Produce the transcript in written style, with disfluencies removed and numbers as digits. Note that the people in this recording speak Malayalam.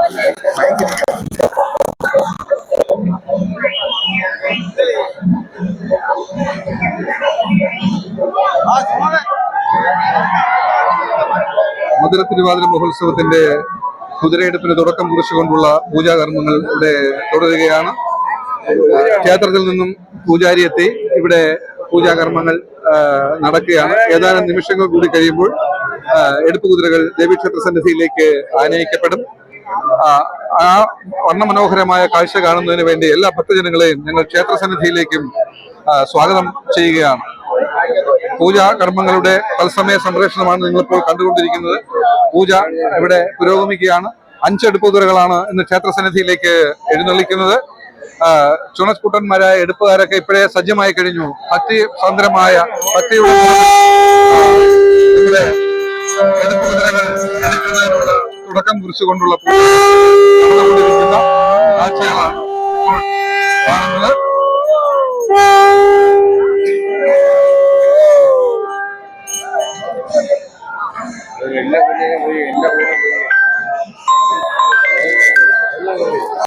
മധുര തിരുവാതിര മഹോത്സവത്തിന്റെ കുതിരയെടുപ്പിന് തുടക്കം കുറിച്ചുകൊണ്ടുള്ള പൂജാകർമ്മങ്ങൾ ഇവിടെ തുടരുകയാണ്. ക്ഷേത്രത്തിൽ നിന്നും പൂജാരി എത്തി ഇവിടെ പൂജാകർമ്മങ്ങൾ നടക്കുകയാണ്. ഏതാനും നിമിഷങ്ങൾ കൂടി കഴിയുമ്പോൾ എടുപ്പ് കുതിരകൾ ദേവീക്ഷേത്ര സന്നിധിയിലേക്ക് ആനയിക്കപ്പെടും. ആ വർണ്ണമനോഹരമായ കാഴ്ച കാണുന്നതിന് വേണ്ടി എല്ലാ ഭക്തജനങ്ങളെയും ഞങ്ങൾ ക്ഷേത്ര സന്നിധിയിലേക്കും സ്വാഗതം ചെയ്യുകയാണ്. പൂജാ കർമ്മങ്ങളുടെ തത്സമയ സംപ്രേഷണമാണ് നിങ്ങളിപ്പോൾ കണ്ടുകൊണ്ടിരിക്കുന്നത്. പൂജ ഇവിടെ പുരോഗമിക്കുകയാണ്. 5 എടുപ്പ് കുതിരകളാണ് ഇന്ന് ക്ഷേത്ര സന്നിധിയിലേക്ക് എഴുന്നള്ളിക്കുന്നത്. ചുണസ്കുട്ടന്മാരായ എടുപ്പുകാരൊക്കെ ഇപ്പോഴേ സജ്ജമായി കഴിഞ്ഞു. ഭക്തിസാന്ദ്രമായ ഭക്തിയുടെ എടുപ്പ് കുതിരകൾ എടുക്കുന്നതിനുള്ള തുടക്കം കുറിച്ചുകൊണ്ടുള്ള പൂജ നടന്നുകൊണ്ടിരിക്കുന്ന കാഴ്ചകളാണ് കാണുന്നത്.